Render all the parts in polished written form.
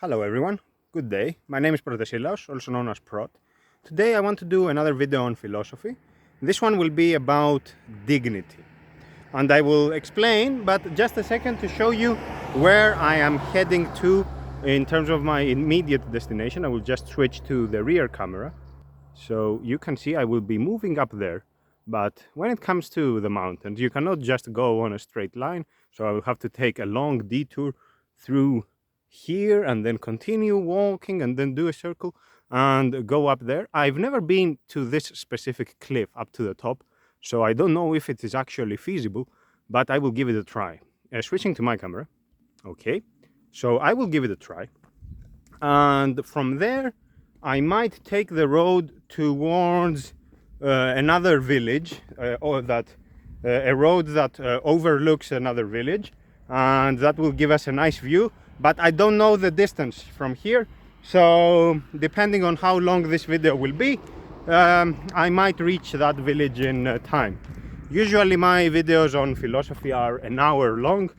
Hello everyone, good day. My name is Protesilaos, also known as Prot. Today I want to do another video on philosophy. This one will be about dignity. And I will explain, but just a second to show you where I am heading to in terms of my immediate destination. I will just switch to the rear camera. So you can see I will be moving up there. But when it comes to the mountains, you cannot just go on a straight line. So I will have to take a long detour through here and then continue walking and then do a circle and go up there. I've never been to this specific cliff up to the top, so I don't know if it is actually feasible, but I will give it a try. Switching to my camera. Okay, so I will give it a try. And from there, I might take the road towards another village, a road that overlooks another village, and that will give us a nice view. But I don't know the distance from here, so depending on how long this video will be, I might reach that village in time. Usually my videos on philosophy are an hour long,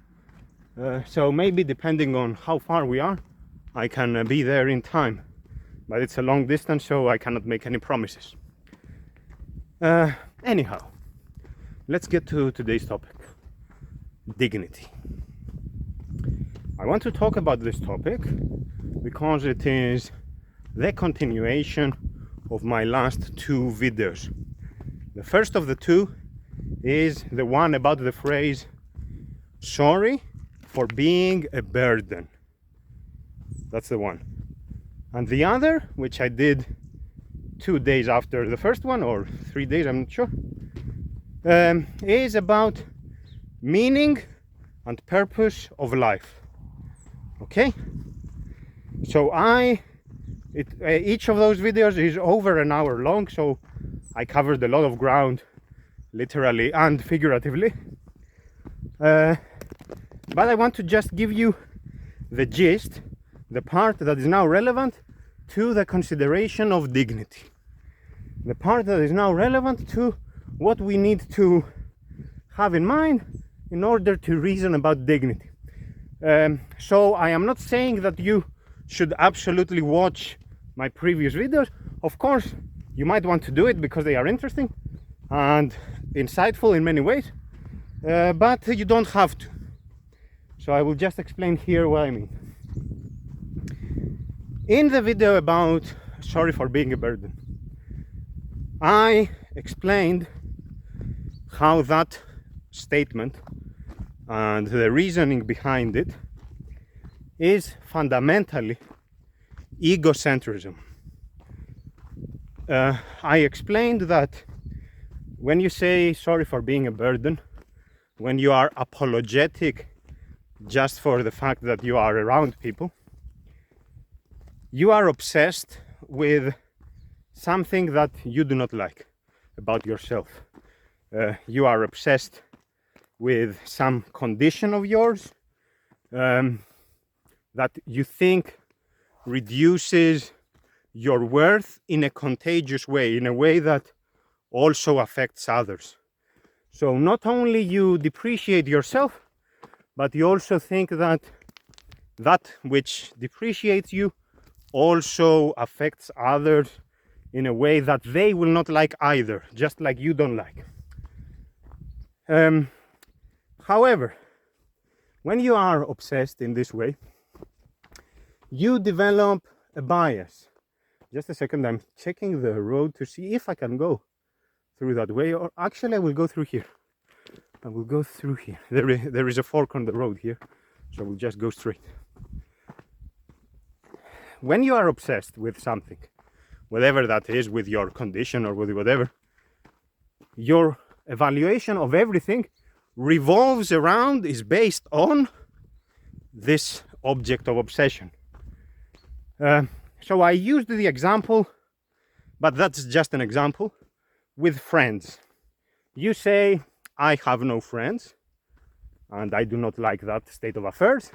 so maybe depending on how far we are, I can be there in time. But it's a long distance, so I cannot make any promises. Anyhow, let's get to today's topic: dignity. I want to talk about this topic because it is the continuation of my last two videos. The first of the two is the one about the phrase "sorry for being a burden." That's the one. And the other, which I did 2 days after the first one, or 3 days, I'm not sure, is about meaning and purpose of life. Okay, so each of those videos is over an hour long, so I covered a lot of ground, literally and figuratively. But I want to just give you the gist, the part that is now relevant to the consideration of dignity, the part that is now relevant to what we need to have in mind in order to reason about dignity. So I am not saying that you should absolutely watch my previous videos. Of course, you might want to do it because they are interesting and insightful in many ways, but you don't have to. So I will just explain here what I mean. In the video about sorry for being a burden, I explained how that statement and the reasoning behind it is fundamentally egocentrism. I explained that when you say sorry for being a burden, when you are apologetic just for the fact that you are around people, you are obsessed with something that you do not like about yourself. You are obsessed with some condition of yours that you think reduces your worth in a contagious way, in a way that also affects others. So not only you depreciate yourself, but you also think that that which depreciates you also affects others in a way that they will not like either, just like you don't like. However, when you are obsessed in this way, you develop a bias. Just a second, I'm checking the road to see if I can go through that way, or actually I will go through here. I will go through here. There is a fork on the road here, so I will just go straight. When you are obsessed with something, whatever that is, with your condition or with whatever, your evaluation of everything revolves around, is based on this object of obsession. So I used the example, but that's just an example, with friends. You say, I have no friends, and I do not like that state of affairs,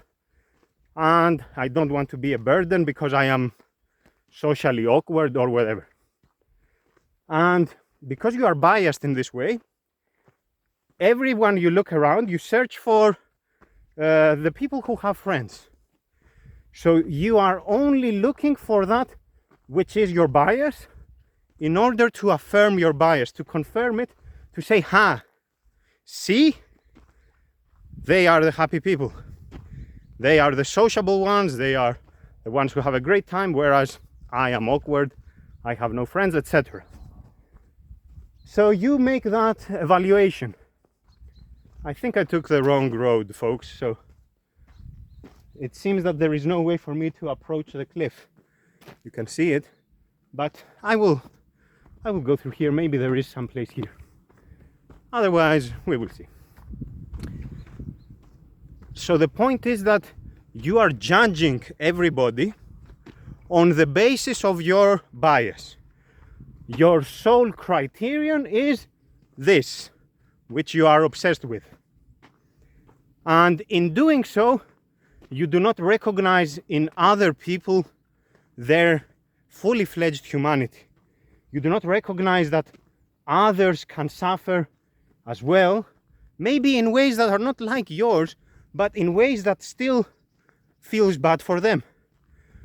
and I don't want to be a burden because I am socially awkward or whatever. And because you are biased in this way, everyone you look around, you search for the people who have friends. So you are only looking for that which is your bias in order to affirm your bias, to confirm it, to say, ha, see, they are the happy people. They are the sociable ones, they are the ones who have a great time, whereas I am awkward, I have no friends, etc. So you make that evaluation. I think I took the wrong road, folks, so it seems that there is no way for me to approach the cliff. You can see it, but I will go through here. Maybe there is some place here. Otherwise, we will see. So the point is that you are judging everybody on the basis of your bias. Your sole criterion is this, which you are obsessed with. And in doing so, you do not recognize in other people their fully fledged humanity. You do not recognize that others can suffer as well, maybe in ways that are not like yours, but in ways that still feels bad for them.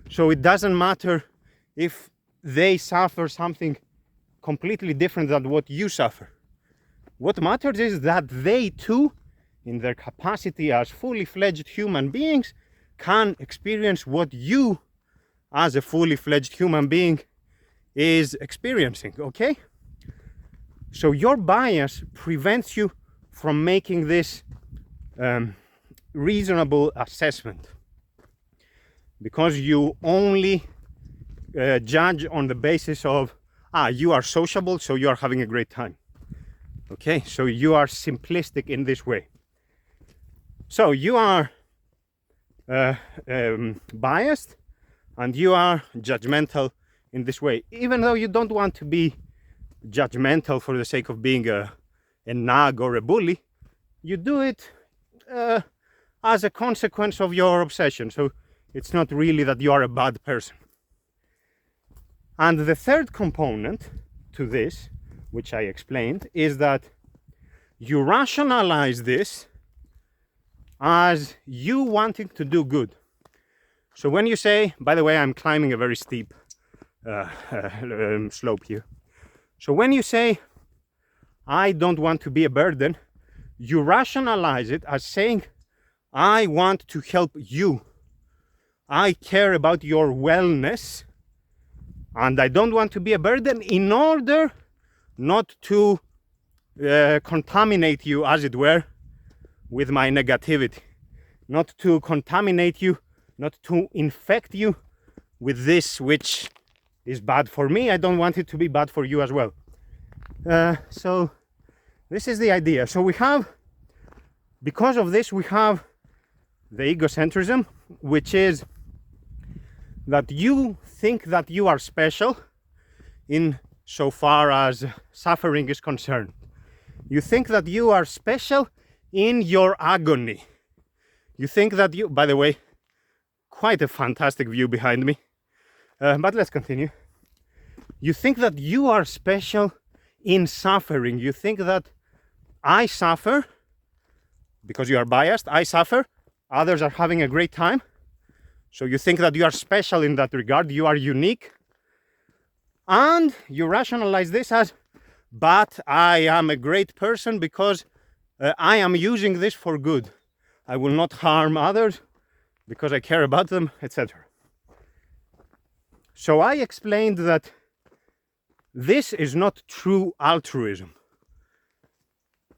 So it doesn't matter if they suffer something completely different than what you suffer. What matters is that they too, in their capacity as fully fledged human beings, can experience what you as a fully fledged human being is experiencing, okay? So your bias prevents you from making this reasonable assessment, because you only judge on the basis of, you are sociable, so you are having a great time. Okay, so you are simplistic in this way. So you are biased and you are judgmental in this way, even though you don't want to be judgmental for the sake of being a nag or a bully. You do it as a consequence of your obsession, so it's not really that you are a bad person. And the third component to this, which I explained, is that you rationalize this as you wanting to do good. So when you say, by the way, I'm climbing a very steep slope here. So when you say, I don't want to be a burden, you rationalize it as saying, I want to help you. I care about your wellness, and I don't want to be a burden in order not to contaminate you, as it were, with my negativity. Not to contaminate you, not to infect you with this which is bad for me. I don't want it to be bad for you as well. So this is the idea. So we have, because of this, we have the egocentrism, which is that you think that you are special in so far as suffering is concerned. You think that you are special in your agony. You think that you, by the way, quite a fantastic view behind me, but let's continue. You think that you are special in suffering. You think that I suffer because you are biased. I suffer, others are having a great time. So you think that you are special in that regard, you are unique. And you rationalize this as, but I am a great person because I am using this for good. I will not harm others because I care about them, etc. So I explained that this is not true altruism,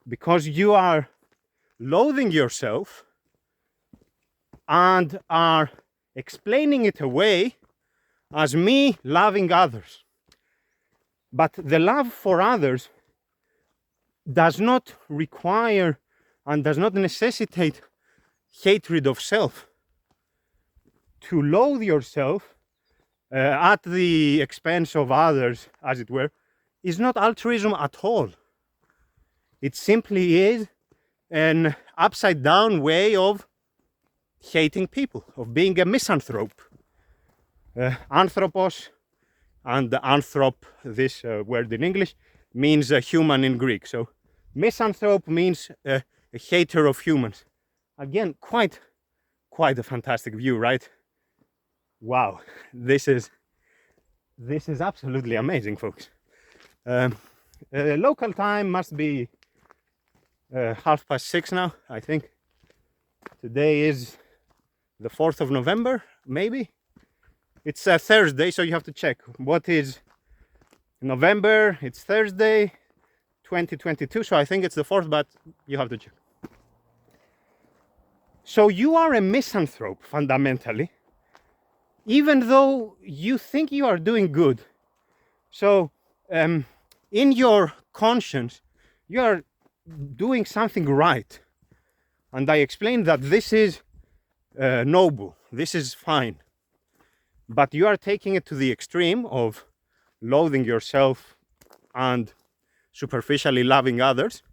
because you are loathing yourself and are explaining it away as me loving others. But the love for others does not require and does not necessitate hatred of self. To loathe yourself at the expense of others, as it were, is not altruism at all. It simply is an upside down way of hating people, of being a misanthrope. Anthropos and anthrop, this word in English, means human in Greek. So misanthrope means a hater of humans. Again, quite a fantastic view, right? Wow, this is absolutely amazing, folks. Local time must be 6:30 now, I think. Today is the 4th of November, maybe. It's a Thursday, so you have to check what is November. It's Thursday 2022, so I think it's the 4th, but you have to check. So you are a misanthrope fundamentally, even though you think you are doing good. So in your conscience you are doing something right, and I explained that this is noble, this is fine, but you are taking it to the extreme of loathing yourself and superficially loving others,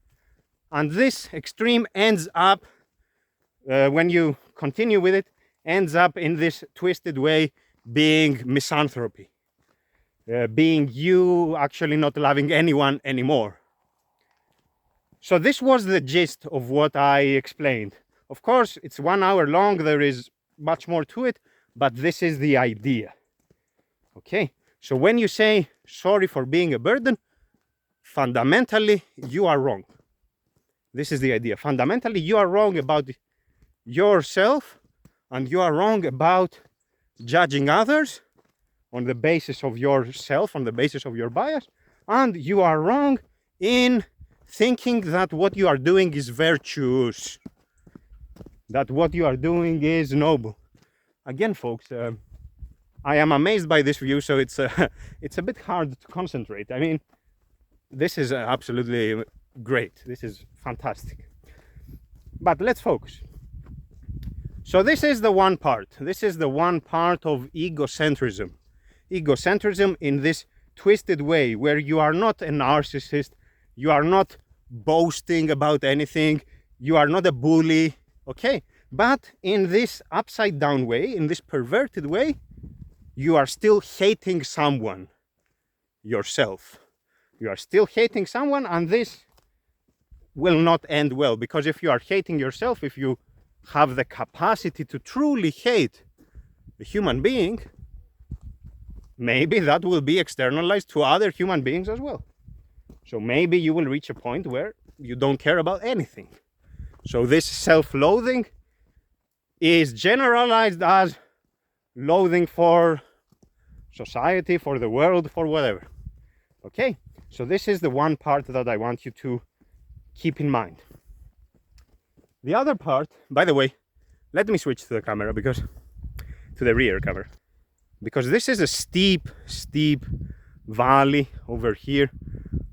and this extreme ends up, when you continue with it, ends up in this twisted way being misanthropy, being you actually not loving anyone anymore. So this was the gist of what I explained. Of course, it's 1 hour long, there is much more to it, but this is the idea. Okay, so when you say sorry for being a burden, fundamentally you are wrong. This is the idea. Fundamentally you are wrong about yourself, and you are wrong about judging others on the basis of yourself, on the basis of your bias, and you are wrong in thinking that what you are doing is virtuous, that what you are doing is noble. Again, folks, I am amazed by this view, so it's a bit hard to concentrate. I mean, this is absolutely great. This is fantastic. But let's focus. So this is the one part. This is the one part of egocentrism. Egocentrism in this twisted way where you are not a narcissist, you are not boasting about anything, you are not a bully, okay? But in this upside down way, in this perverted way, you are still hating someone, yourself. You are still hating someone, and this will not end well, because if you are hating yourself, if you have the capacity to truly hate a human being, maybe that will be externalized to other human beings as well. So maybe you will reach a point where you don't care about anything. So this self-loathing is generalized as loathing for society, for the world, for whatever. Okay, so this is the one part that I want you to keep in mind. The other part, by the way, let me switch to the camera, because to the rear camera, because this is a steep valley over here,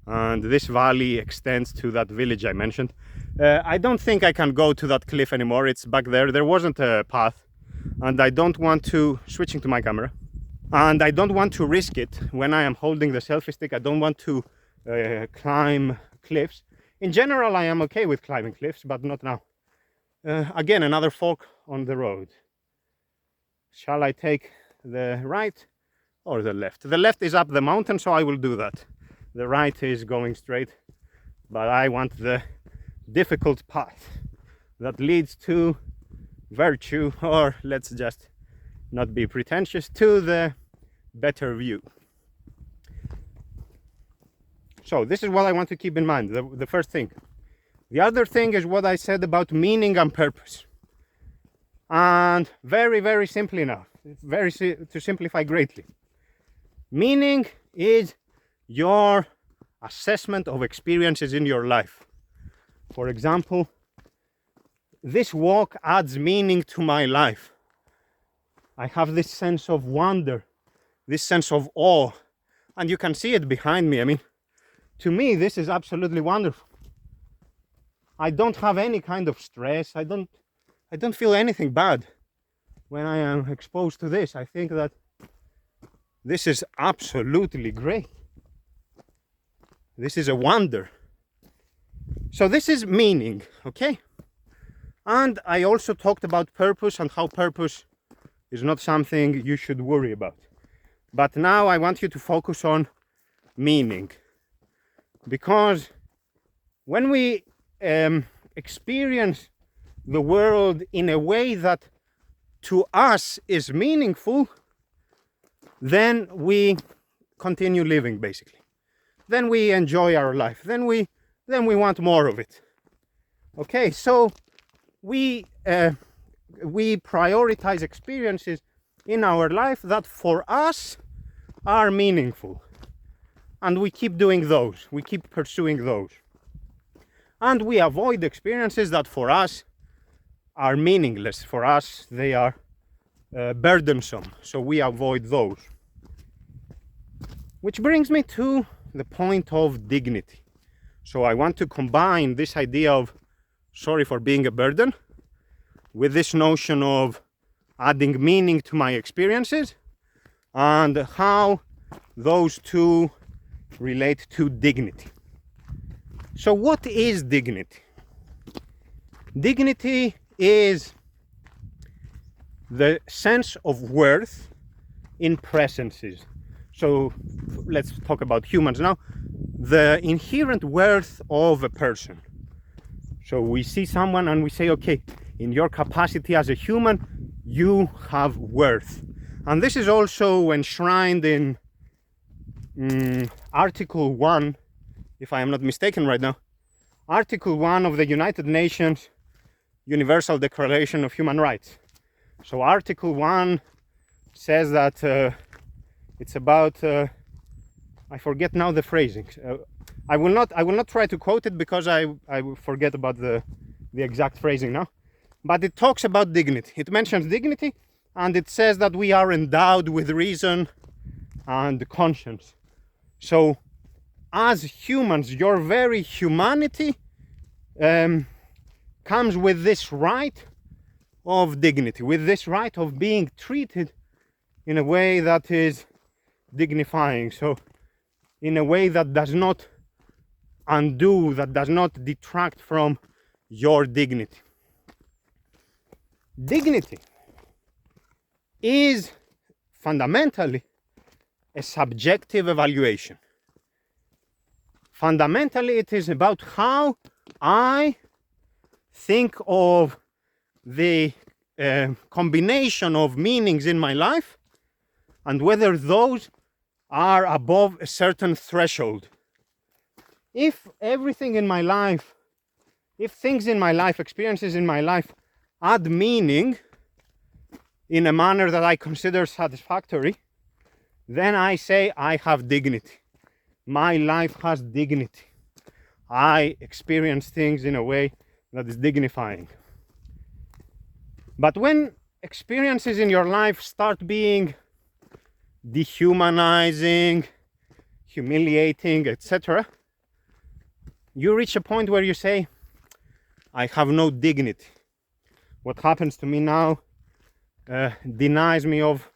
and this valley extends to that village I mentioned. I don't think I can go to that cliff anymore. It's back there. There wasn't a path, and I don't want to, switching to my camera, and I don't want to risk it when I am holding the selfie stick. I don't want to climb cliffs. In general, I am okay with climbing cliffs, but not now. Again, another fork on the road. Shall I take the right or the left? The left is up the mountain, so I will do that. The right is going straight, but I want the difficult path that leads to virtue, or let's just not be pretentious, to the better view. So this is what I want to keep in mind, the first thing. The other thing is what I said about meaning and purpose. And very simply now, to simplify greatly. Meaning is your assessment of experiences in your life. For example, this walk adds meaning to my life. I have this sense of wonder, this sense of awe, and you can see it behind me. I mean, to me, this is absolutely wonderful. I don't have any kind of stress. I don't feel anything bad when I am exposed to this. I think that this is absolutely great. This is a wonder. So this is meaning, okay? And I also talked about purpose and how purpose is not something you should worry about. But now I want you to focus on meaning. Because when we experience the world in a way that to us is meaningful, then we continue living, basically. Then we enjoy our life. Then we want more of it. Okay, so we prioritize experiences in our life that for us are meaningful, and we keep doing those. We keep pursuing those, and we avoid experiences that for us are meaningless. For us, they are burdensome, so we avoid those. Which brings me to the point of dignity. So I want to combine this idea of sorry for being a burden with this notion of adding meaning to my experiences and how those two relate to dignity. So what is dignity? Dignity is the sense of worth in presences. So let's talk about humans now. The inherent worth of a person. So we see someone and we say, okay, in your capacity as a human, you have worth. And this is also enshrined in Article 1, if I am not mistaken right now, Article 1 of the United Nations Universal Declaration of Human Rights. So Article 1 says that it's about, I forget now the phrasing. I will not try to quote it because I will forget about the exact phrasing now. But it talks about dignity. It mentions dignity, and it says that we are endowed with reason and conscience. So as humans, your very humanity comes with this right of dignity, with this right of being treated in a way that is dignifying. So in a way that does not undo, that does not detract from your dignity. Dignity is fundamentally a subjective evaluation. Fundamentally, it is about how I think of the combination of meanings in my life and whether those are above a certain threshold. If everything in my life, if things in my life, experiences in my life add meaning in a manner that I consider satisfactory, then I say I have dignity. My life has dignity. I experience things in a way that is dignifying. But when experiences in your life start being dehumanizing, humiliating, etc., you reach a point where you say, I have no dignity. What happens to me now denies me of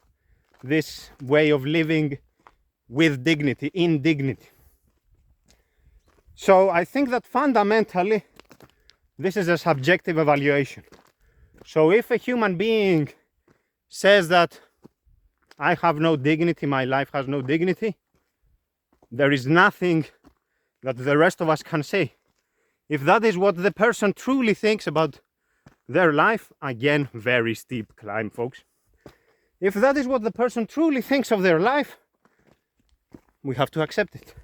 this way of living with dignity, in dignity. So I think that fundamentally this is a subjective evaluation. So if a human being says that I have no dignity, my life has no dignity, there is nothing that the rest of us can say. If that is what the person truly thinks about their life, again, very steep climb, folks. If that is what the person truly thinks of their life, we have to accept it.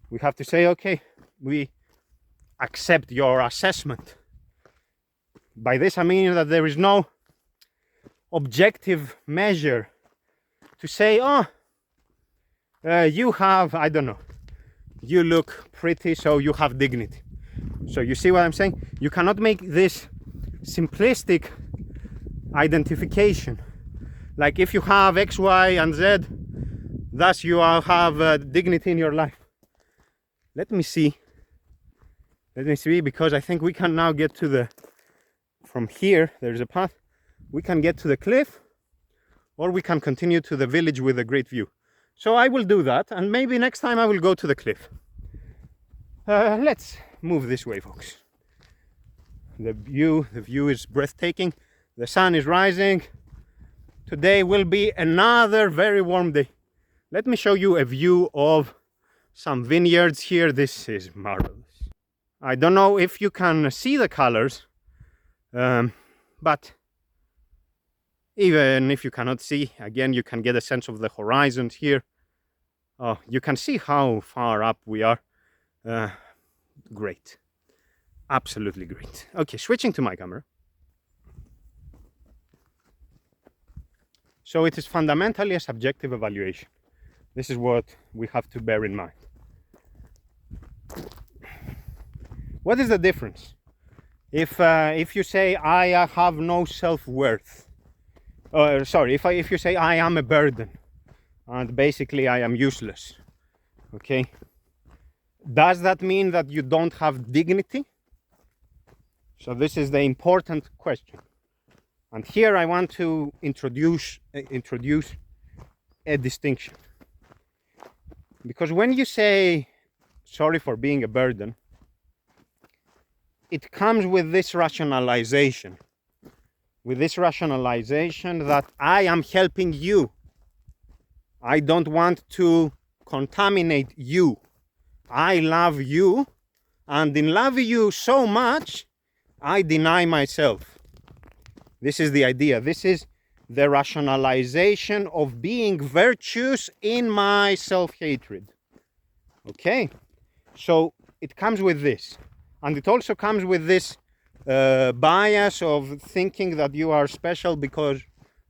We have to say, okay, we accept your assessment. By this I mean that there is no objective measure to say, you have, I don't know, you look pretty, so you have dignity. So you see what I'm saying? You cannot make this simplistic identification. Like if you have X, Y, and Z, thus you have dignity in your life. Let me see, because I think we can now get to from here, there's a path, we can get to the cliff, or we can continue to the village with a great view. So I will do that, and maybe next time I will go to the cliff. Let's move this way, folks. The view is breathtaking. The sun is rising. Today will be another very warm day. Let me show you a view of some vineyards here. This is marvelous. I don't know if you can see the colors, but Even if you cannot see, again, you can get a sense of the horizons here. You can see how far up we are. Great. Absolutely great. Okay, switching to my camera. So it is fundamentally a subjective evaluation. This is what we have to bear in mind. What is the difference? If you say I have no self-worth, if you say I am a burden, and basically I am useless, okay? Does that mean that you don't have dignity? So this is the important question. And here I want to introduce a distinction. Because when you say sorry for being a burden, it comes with this rationalization. That I am helping you. I don't want to contaminate you. I love you, and in loving you so much, I deny myself. This is the idea. This is the rationalization of being virtuous in my self-hatred. Okay? So it comes with this. And it also comes with this bias of thinking that you are special because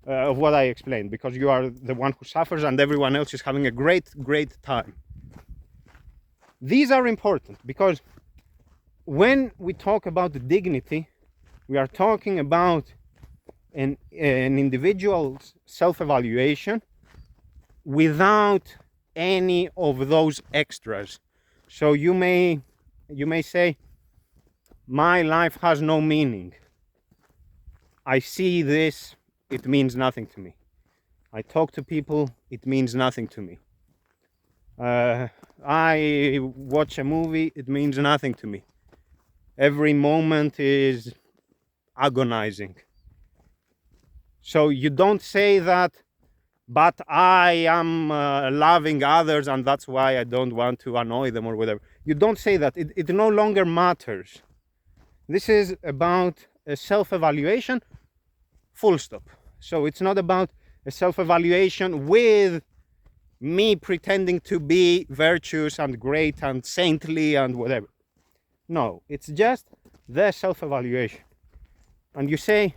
of what I explained, because you are the one who suffers and everyone else is having a great, great time. These are important because when we talk about dignity, we are talking about an individual's self-evaluation without any of those extras. So you may say, my life has no meaning. I see this, it means nothing to me. I talk to people, it means nothing to me. I watch a movie, it means nothing to me. Every moment is agonizing. So you don't say that, but I am loving others and that's why I don't want to annoy them or whatever. You don't say that. It no longer matters. This is about a self-evaluation, full stop. So it's not about a self-evaluation with me pretending to be virtuous and great and saintly and whatever. No, it's just the self-evaluation. And you say,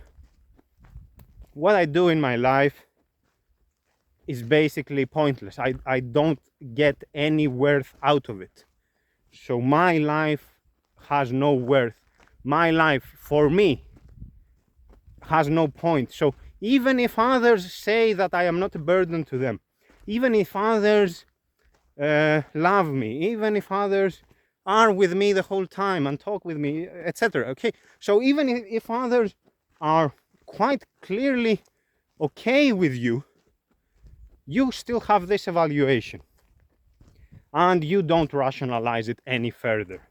what I do in my life is basically pointless. I don't get any worth out of it. So my life has no worth. My life, for me, has no point. So even if others say that I am not a burden to them, even if others love me, even if others are with me the whole time and talk with me, etc. Okay, so even if others are quite clearly okay with you, you still have this evaluation and you don't rationalize it any further.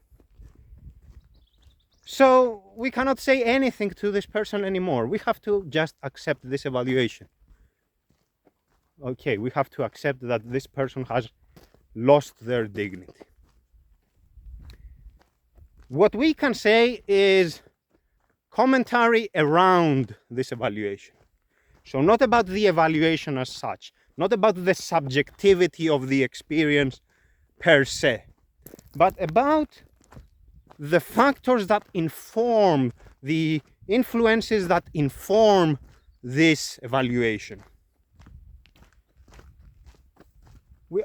So we cannot say anything to this person anymore. We have to just accept this evaluation. Okay, we have to accept that this person has lost their dignity. What we can say is commentary around this evaluation. So not about the evaluation as such, not about the subjectivity of the experience per se, but about the factors that inform, the influences that inform this evaluation.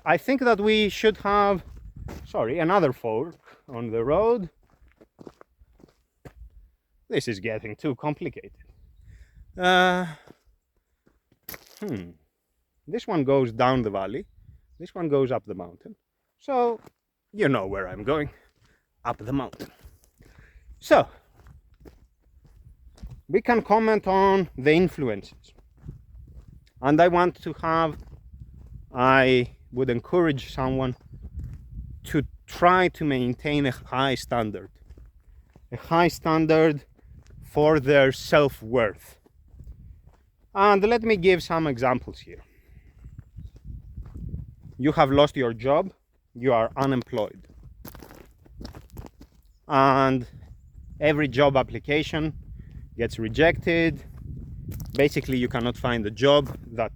I think that we should have, another fork on the road. This is getting too complicated. This one goes down the valley. This one goes up the mountain. So, you know where I'm going. Up the mountain. So, we can comment on the influences. And I would encourage someone to try to maintain a high standard for their self-worth. And let me give some examples here. You have lost your job, you are unemployed. And every job application gets rejected. Basically, you cannot find a job that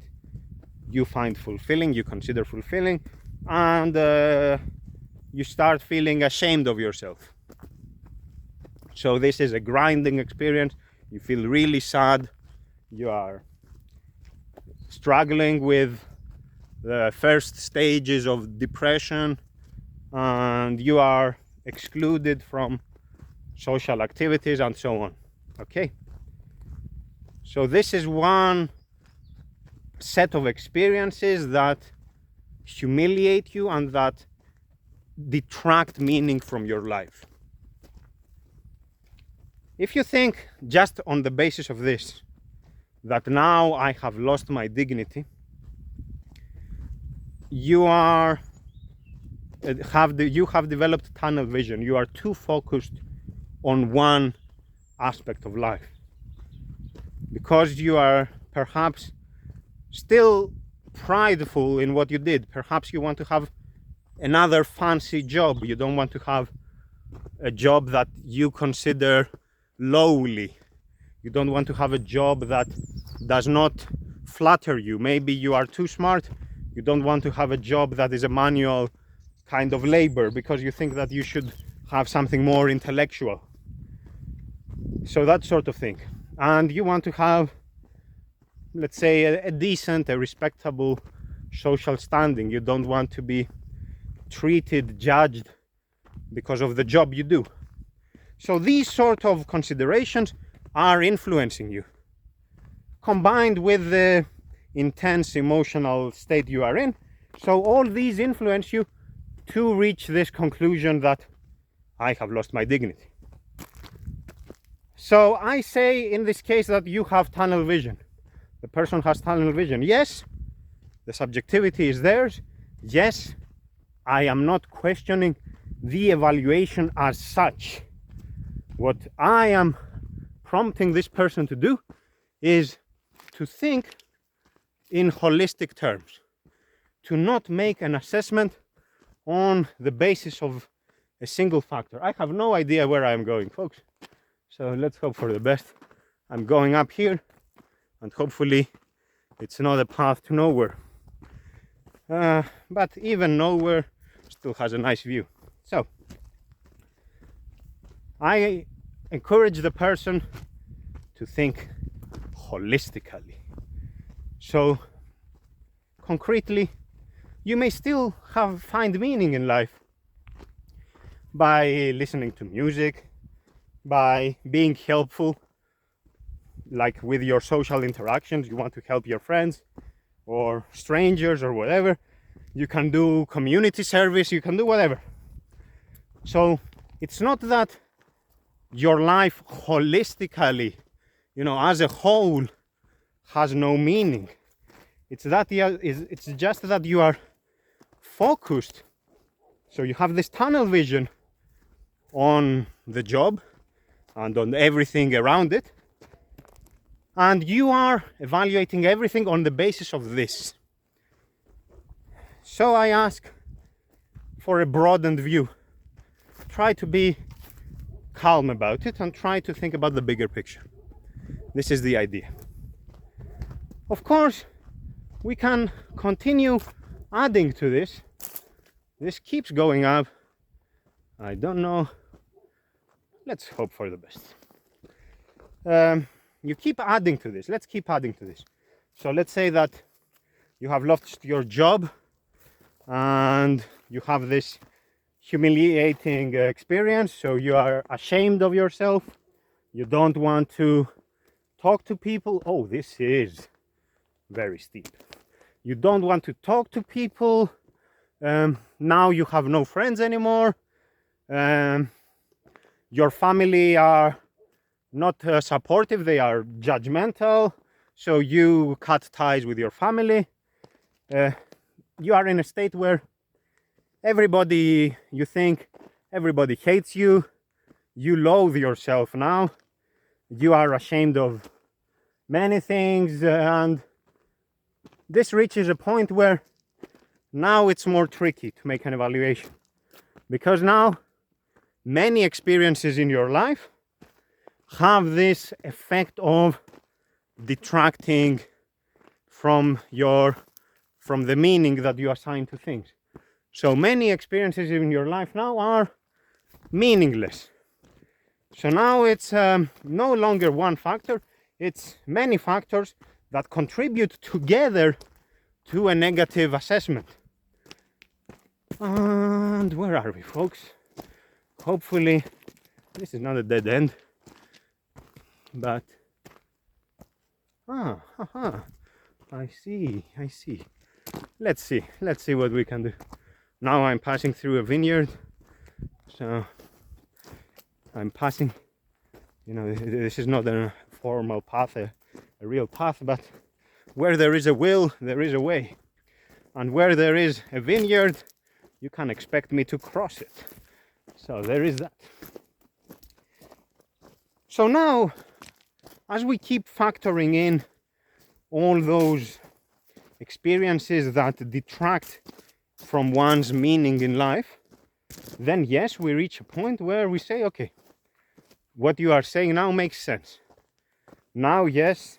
you find fulfilling, you consider fulfilling, and you start feeling ashamed of yourself. So this is a grinding experience. You feel really sad. You are struggling with the first stages of depression, and you are excluded from social activities and so on. Okay, so this is one set of experiences that humiliate you and that detract meaning from your life. If you think just on the basis of this, that now I have lost my dignity, you have developed tunnel vision. You are too focused on one aspect of life, because you are perhaps still prideful in what you did. Perhaps you want to have another fancy job. You don't want to have a job that you consider lowly. You don't want to have a job that does not flatter you. Maybe you are too smart. You don't want to have a job that is a manual kind of labor, because you think that you should have something more intellectual. So that sort of thing. And you want to have, let's say, a decent, a respectable social standing. You don't want to be treated, judged because of the job you do. So these sort of considerations are influencing you, combined with the intense emotional state you are in. So all these influence you to reach this conclusion that I have lost my dignity. So I say in this case that you have tunnel vision. The person has tunnel vision. Yes, the subjectivity is theirs. Yes, I am not questioning the evaluation as such. What I am prompting this person to do is to think in holistic terms, to not make an assessment on the basis of a single factor. I have no idea where I am going, folks. So let's hope for the best. I'm going up here, and hopefully it's not a path to nowhere. But even nowhere still has a nice view. So I encourage the person to think holistically. So concretely, you may still find meaning in life by listening to music, by being helpful, like with your social interactions. You want to help your friends or strangers or whatever. You can do community service, you can do whatever. So it's not that your life holistically, as a whole, has no meaning. It's just that you are focused. So you have this tunnel vision on the job and on everything around it, and you are evaluating everything on the basis of this. So I ask for a broadened view. Try to be calm about it and try to think about the bigger picture. This is the idea. Of course, we can continue adding to this. This keeps going up. I don't know. Let's hope for the best. You keep adding to this. Let's keep adding to this. So let's say that you have lost your job and you have this humiliating experience. So you are ashamed of yourself. You don't want to talk to people. Oh, this is very steep. You don't want to talk to people. Now you have no friends anymore. Your family are not supportive, they are judgmental, so you cut ties with your family. You are in a state where you think everybody hates you, you loathe yourself now, you are ashamed of many things, and this reaches a point where now it's more tricky to make an evaluation, because now many experiences in your life have this effect of detracting from the meaning that you assign to things. So many experiences in your life now are meaningless. So now it's no longer one factor, it's many factors that contribute together to a negative assessment. And where are we, folks? Hopefully this is not a dead end, but I see. Let's see what we can do. Now I'm passing through a vineyard, so I'm passing, this is not a formal path, a real path, but where there is a will, there is a way. And where there is a vineyard, you can expect me to cross it. So there is that. So now, as we keep factoring in all those experiences that detract from one's meaning in life, then yes, we reach a point where we say, okay, what you are saying now makes sense. Now, yes,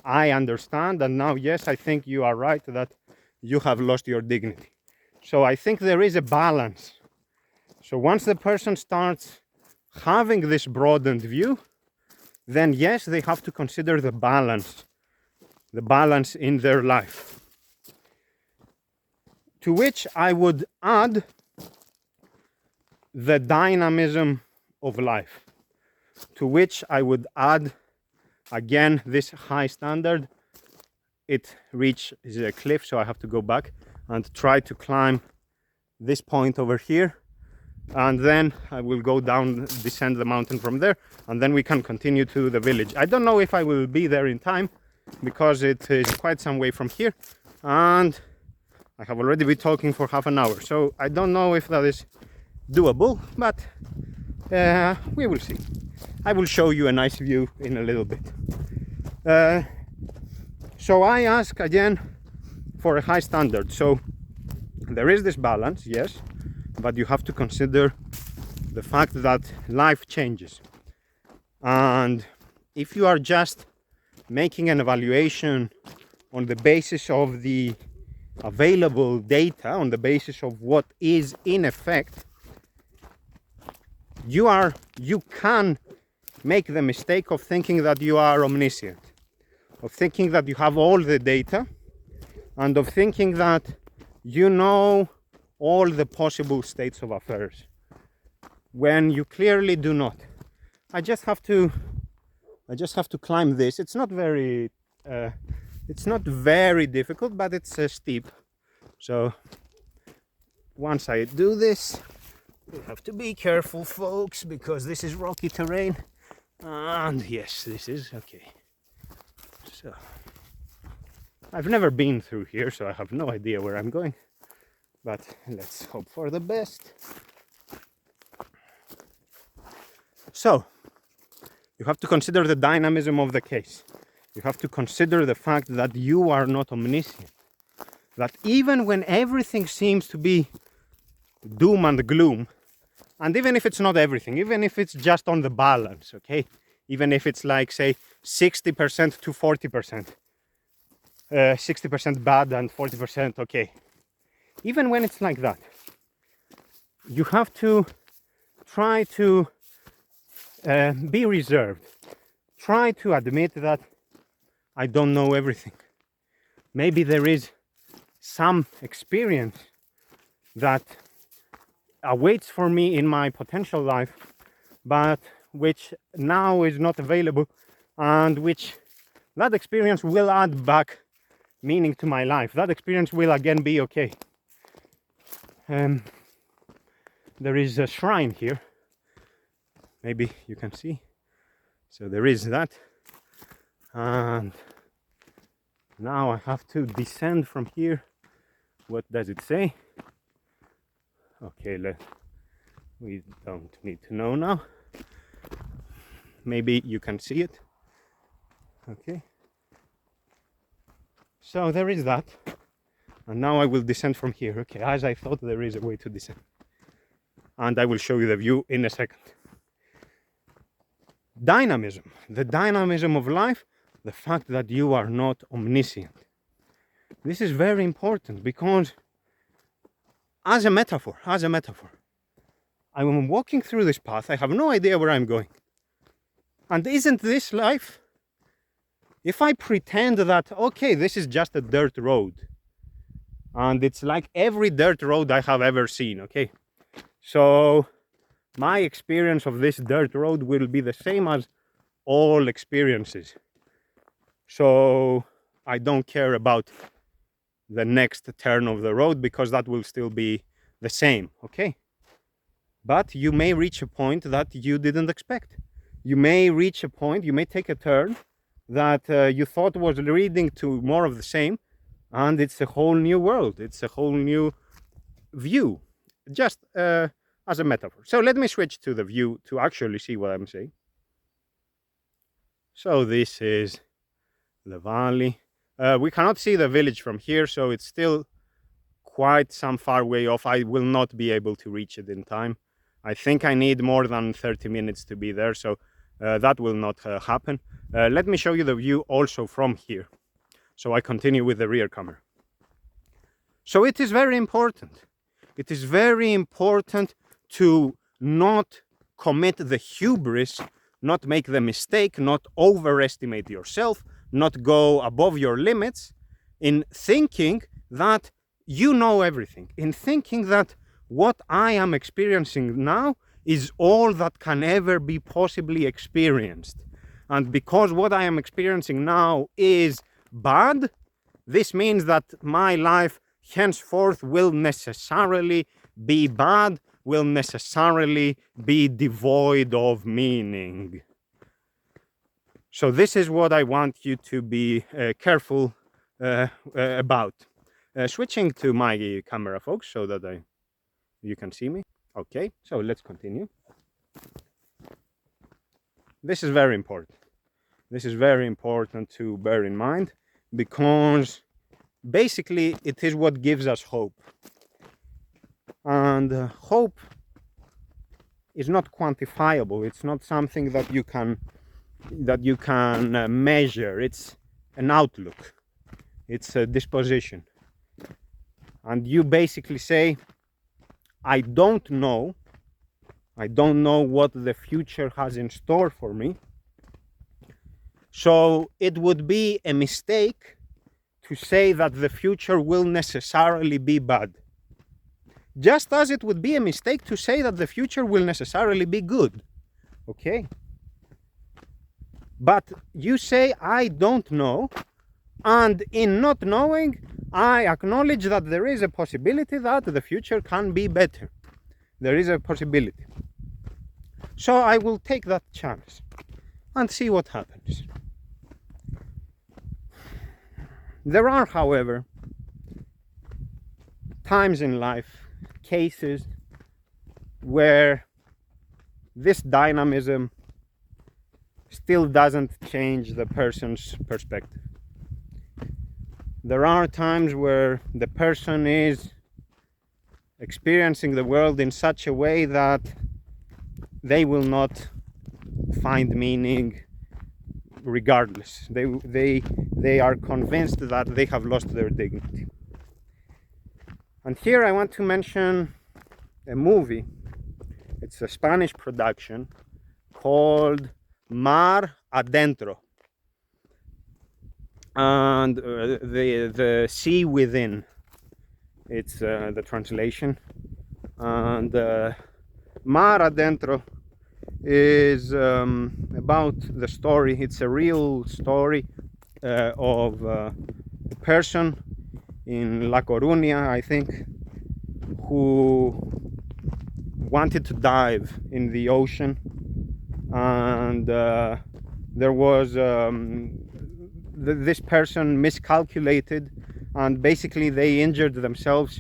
I understand, and now, yes, I think you are right that you have lost your dignity. So I think there is a balance. So once the person starts having this broadened view, then yes, they have to consider the balance in their life. To which I would add the dynamism of life. To which I would add, again, this high standard. It reaches a cliff, so I have to go back and try to climb this point over here. And then I will go down, descend the mountain from there, and then we can continue to the village. I don't know if I will be there in time, because it is quite some way from here, and I have already been talking for half an hour, so I don't know if that is doable, but we will see. I will show you a nice view in a little bit. So I ask again for a high standard. So there is this balance, yes, but you have to consider the fact that life changes. And if you are just making an evaluation on the basis of the available data, on the basis of what is in effect, you can make the mistake of thinking that you are omniscient, of thinking that you have all the data, and of thinking that you know all the possible states of affairs, when you clearly do not. I just have to climb this. It's not very difficult, but it's steep. So once I do this, you have to be careful, folks, because this is rocky terrain. And yes, this is okay. So I've never been through here, so I have no idea where I'm going, but let's hope for the best. So you have to consider the dynamism of the case. You have to consider the fact that you are not omniscient, that even when everything seems to be doom and gloom, and even if it's not everything, even if it's just on the balance, okay, even if it's like, say, 60% to 40%, 60% bad and 40% okay, even when it's like that, you have to try to be reserved. Try to admit that I don't know everything. Maybe there is some experience that awaits for me in my potential life, but which now is not available, and which that experience will add back meaning to my life. That experience will again be okay. There is a shrine here. Maybe you can see. So there is that. And now I have to descend from here. What does it say? Okay, we don't need to know now. Maybe you can see it. Okay. So there is that. And now I will descend from here. Okay, as I thought, there is a way to descend. And I will show you the view in a second. Dynamism. The dynamism of life the fact that you are not omniscient. This is very important because as a metaphor, I'm walking through this path, I have no idea where I'm going. And isn't this life? If I pretend that, okay, this is just a dirt road, and it's like every dirt road I have ever seen, okay? So my experience of this dirt road will be the same as all experiences. So I don't care about the next turn of the road because that will still be the same, okay? But you may reach a point that you didn't expect. You may reach a point, you may take a turn that you thought was leading to more of the same, and it's a whole new world. It's a whole new view, just as a metaphor. So let me switch to the view to actually see what I'm saying. So this is the valley. We cannot see the village from here, so it's still quite some far way off. I will not be able to reach it in time. I think I need more than 30 minutes to be there, so that will not happen. Let me show you the view also from here. So I continue with the rear camera. So it is very important. It is very important to not commit the hubris, not make the mistake, not overestimate yourself, not go above your limits in thinking that you know everything, in thinking that what I am experiencing now is all that can ever be possibly experienced. And because what I am experiencing now is bad, this means that my life henceforth will necessarily be bad, will necessarily be devoid of meaning. So this is what I want you to be careful about. Switching to my camera, folks, so that you can see me. Okay, so let's continue. This is very important. This is very important to bear in mind because basically it is what gives us hope. And hope is not quantifiable. It's not something that you can measure. It's an outlook. It's a disposition. And you basically say, I don't know what the future has in store for me. So it would be a mistake to say that the future will necessarily be bad. Just as it would be a mistake to say that the future will necessarily be good. Okay? But you say, I don't know, and in not knowing, I acknowledge that there is a possibility that the future can be better. There is a possibility. So I will take that chance and see what happens. There are, however, times in life, cases where this dynamism still doesn't change the person's perspective. There are times where the person is experiencing the world in such a way that they will not find meaning regardless. They are convinced that they have lost their dignity. And here I want to mention a movie. It's a Spanish production called Mar Adentro, and the sea within. It's the translation. And Mar Adentro is about the story. It's a real story of a person in La Coruña, I think, who wanted to dive in the ocean, and there was this person miscalculated, and basically they injured themselves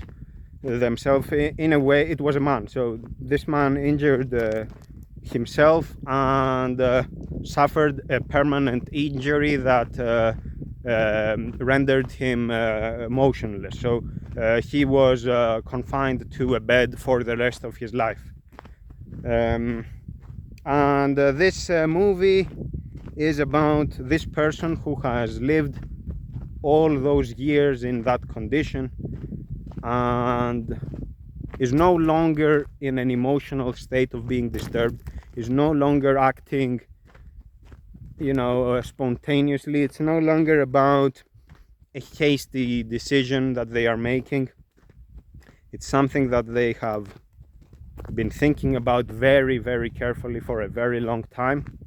in a way. It was a man, so this man injured himself and suffered a permanent injury that rendered him motionless. So he was confined to a bed for the rest of his life. And this movie is about this person who has lived all those years in that condition and is no longer in an emotional state of being disturbed, is no longer acting, spontaneously. It's no longer about a hasty decision that they are making. It's something that they have been thinking about very, very carefully for a very long time.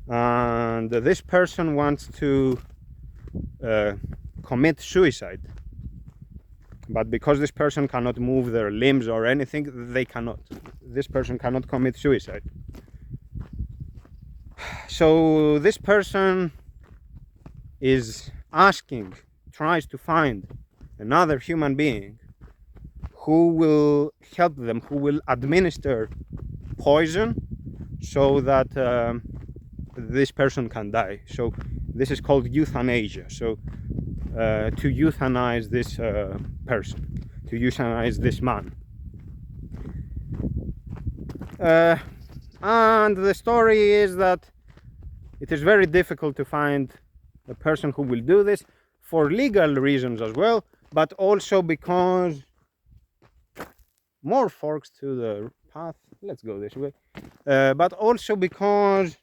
And this person wants to commit suicide. But because this person cannot move their limbs or anything, they cannot. This person cannot commit suicide. So this person tries to find another human being who will help them, who will administer poison so that this person can die. So this is called euthanasia. So to euthanize this person, to euthanize this man. And the story is that it is very difficult to find a person who will do this for legal reasons as well, but also because more forks to the path. Let's go this way. But also because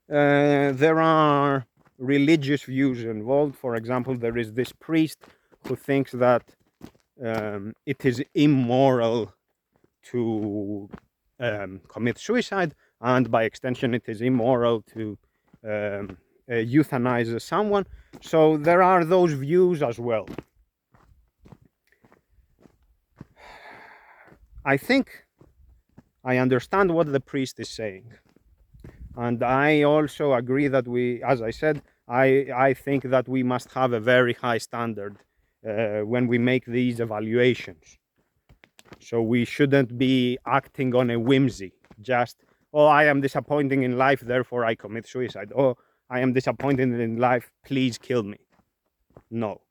there are religious views involved. For example, there is this priest who thinks that it is immoral to commit suicide, and by extension it is immoral to euthanize someone. So there are those views as well. I think I understand what the priest is saying, and I also agree that as I said, I think that we must have a very high standard when we make these evaluations. So we shouldn't be acting on a whimsy, just, oh, I am disappointed in life, therefore I commit suicide. Oh, I am disappointed in life, please kill me. No,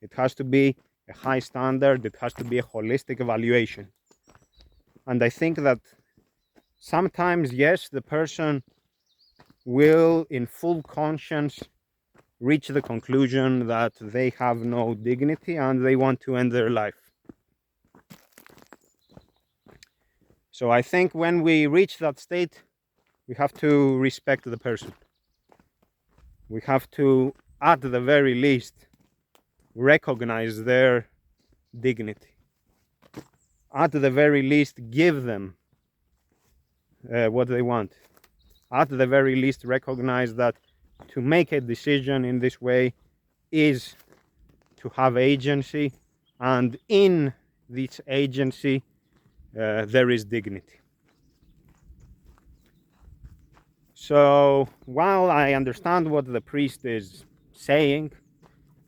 it has to be a high standard, it has to be a holistic evaluation. And I think that sometimes, yes, the person will, in full conscience, reach the conclusion that they have no dignity and they want to end their life. So I think when we reach that state, we have to respect the person. We have to, at the very least, recognize their dignity. At the very least, give them what they want. At the very least, recognize that to make a decision in this way is to have agency, and in this agency there is dignity. So while I understand what the priest is saying,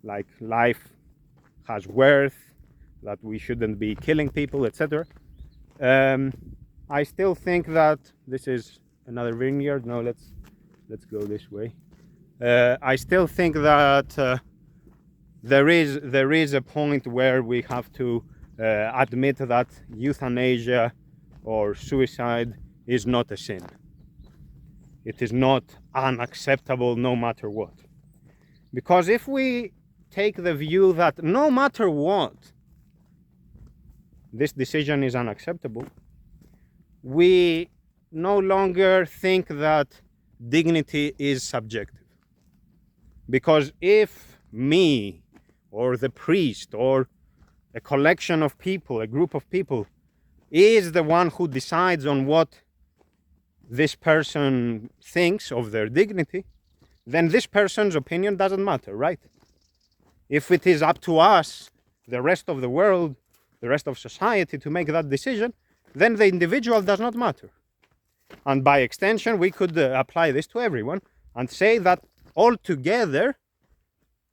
like life has worth, that we shouldn't be killing people, etc., I still think that this is another vineyard. No, let's go this way. I still think that there is a point where we have to admit that euthanasia or suicide is not a sin. It is not unacceptable no matter what. Because if we take the view that no matter what, this decision is unacceptable, we no longer think that dignity is subjective. Because if me or the priest or a collection of people, a group of people, is the one who decides on what this person thinks of their dignity, then this person's opinion doesn't matter, right? If it is up to us, the rest of the world, the rest of society, to make that decision, then the individual does not matter. And by extension, we could apply this to everyone and say that altogether,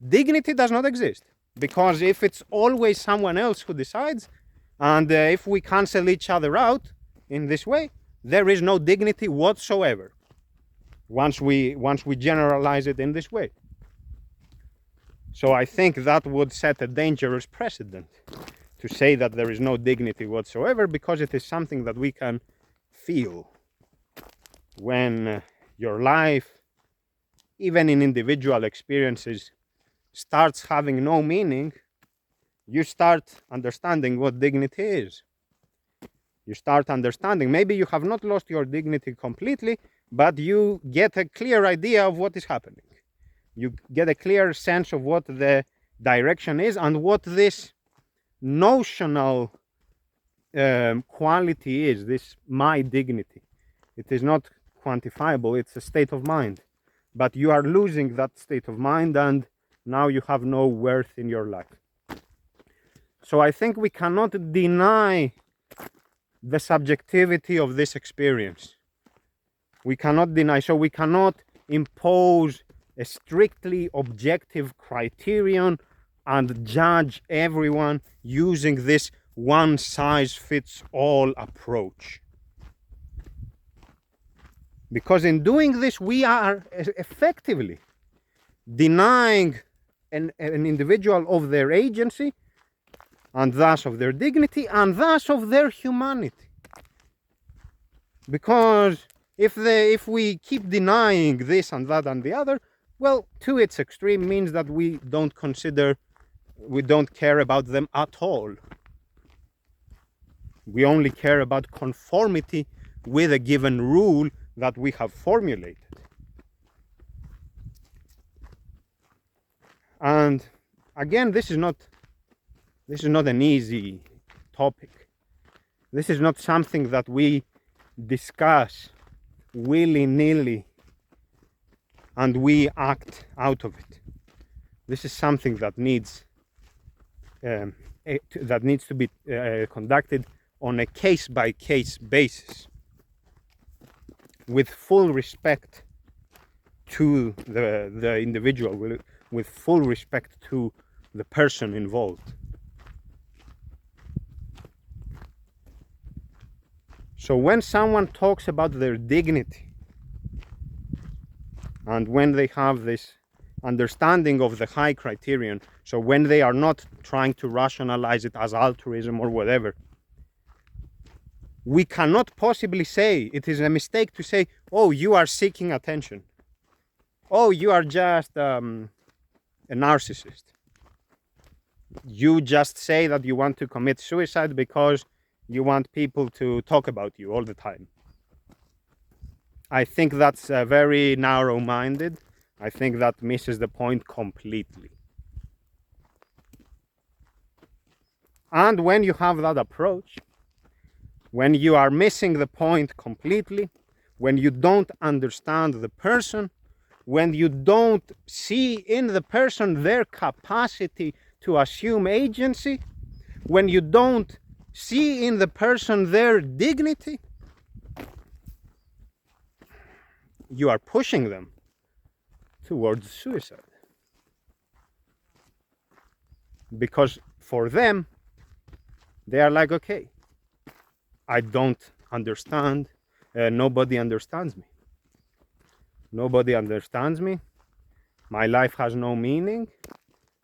dignity does not exist. Because if it's always someone else who decides, and if we cancel each other out in this way, there is no dignity whatsoever once we generalize it in this way. So I think that would set a dangerous precedent to say that there is no dignity whatsoever, because it is something that we can feel when your life, even in individual experiences, starts having no meaning, you start understanding what dignity is. You start understanding, maybe you have not lost your dignity completely, but you get a clear idea of what is happening. You get a clear sense of what the direction is and what this notional quality is, this my dignity. It is not quantifiable, it's a state of mind. But you are losing that state of mind and now you have no worth in your life. So I think we cannot deny the subjectivity of this experience. We cannot deny, so we cannot impose a strictly objective criterion and judge everyone using this one-size-fits-all approach. Because in doing this, we are effectively denying an individual of their agency and thus of their dignity and thus of their humanity. Because if we keep denying this and that and the other, well, to its extreme means that we don't care about them at all. We only care about conformity with a given rule that we have formulated. And again, this is not an easy topic. This is not something that we discuss willy-nilly and we act out of it. This is something that needs to be conducted on a case-by-case basis with full respect to the individual, with full respect to the person involved. So when someone talks about their dignity and when they have this understanding of the high criterion, so when they are not trying to rationalize it as altruism or whatever, we cannot possibly say, it is a mistake to say, oh, you are seeking attention. Oh, you are just a narcissist. You just say that you want to commit suicide because you want people to talk about you all the time. I think that's very narrow-minded. I think that misses the point completely. And when you have that approach, when you are missing the point completely, when you don't understand the person, when you don't see in the person their capacity to assume agency, when you don't see in the person their dignity, you are pushing them towards suicide. Because for them, they are like, okay, I don't understand, nobody understands me. Nobody understands me, my life has no meaning,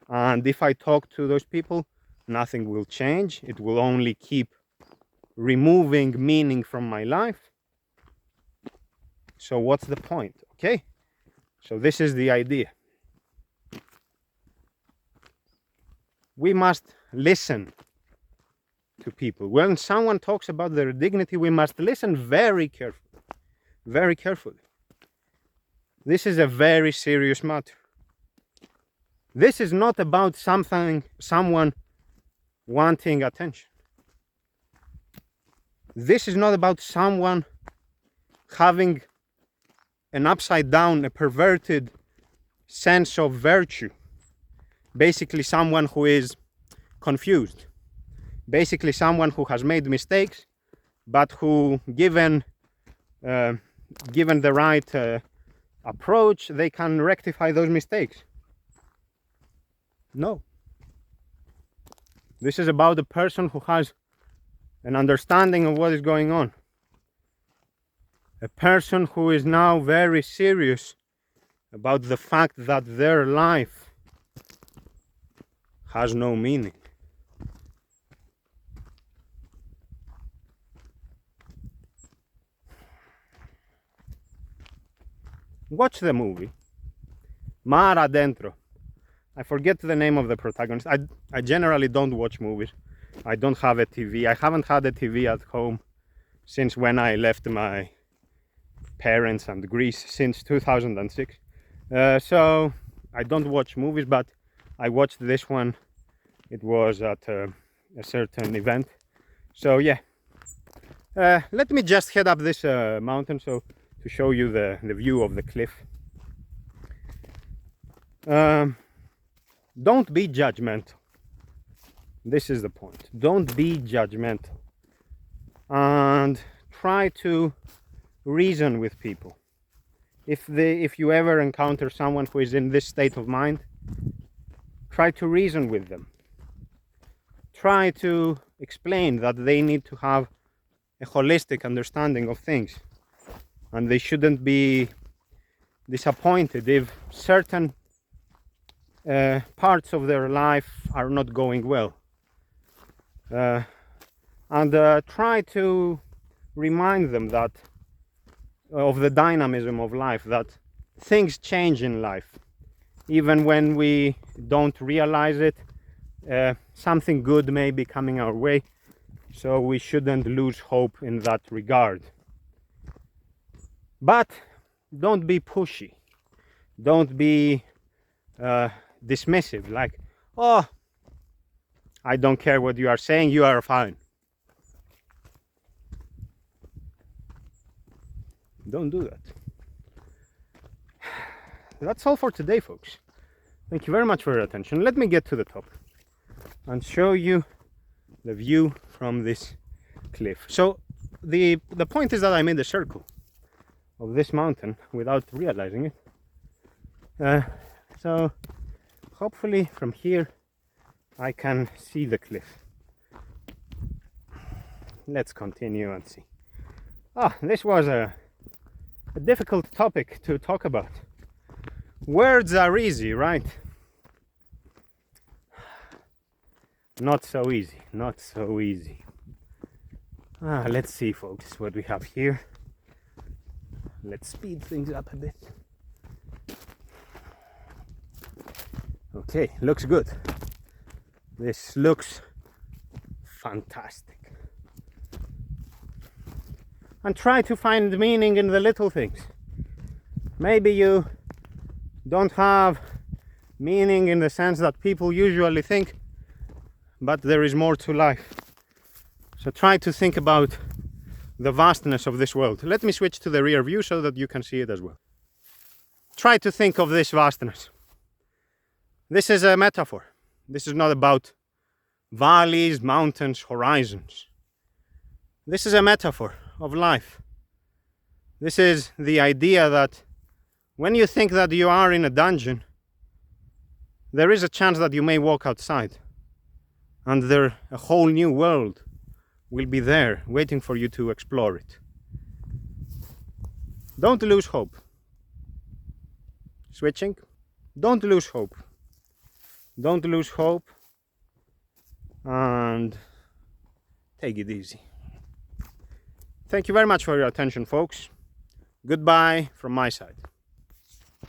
and if I talk to those people, nothing will change. It will only keep removing meaning from my life. So what's the point? Okay, so this is the idea. We must listen to people. When someone talks about their dignity, we must listen very carefully. Very carefully. This is a very serious matter. This is not about someone wanting attention. This is not about someone having an upside down, a perverted sense of virtue. Basically someone who is confused. Basically someone who has made mistakes, but who, given the right approach, they can rectify those mistakes. No. This is about a person who has an understanding of what is going on. A person who is now very serious about the fact that their life has no meaning. watch the movie Mar Adentro. I forget the name of the protagonist. I generally don't watch movies. I don't have a TV. I haven't had a TV at home since when I left my parents and Greece, since 2006. So I don't watch movies, but I watched this one. It was at a certain event. So yeah, let me just head up this mountain to show you the view of the cliff. Don't be judgmental. This is the point. Don't be judgmental, and try to reason with people. If you ever encounter someone who is in this state of mind, try to reason with them. Try to explain that they need to have a holistic understanding of things, and they shouldn't be disappointed if certain parts of their life are not going well. And try to remind them that of the dynamism of life, that things change in life. Even when we don't realize it, something good may be coming our way, so we shouldn't lose hope in that regard. But don't be pushy. Don't be dismissive, like, oh, I don't care what you are saying, you are fine. Don't do that. That's all for today, folks. Thank you very much for your attention. Let me get to the top and show you the view from this cliff. So the point is that I made a circle of this mountain without realizing it. So hopefully from here I can see the cliff. Let's continue and see. This was a difficult topic to talk about. Words are easy, right? Not so easy, not so easy. Let's see, folks, what we have here. Let's speed things up a bit. Okay, looks good. This looks fantastic. And try to find meaning in the little things. Maybe you don't have meaning in the sense that people usually think, but there is more to life. So try to think about the vastness of this world. Let me switch to the rear view so that you can see it as well. Try to think of this vastness. This is a metaphor. This is not about valleys, mountains, horizons. This is a metaphor of life. This is the idea that when you think that you are in a dungeon, there is a chance that you may walk outside and a whole new world will be there waiting for you to explore it. Don't lose hope. Switching. Don't lose hope. Don't lose hope, and take it easy. Thank you very much for your attention, folks. Goodbye from my side.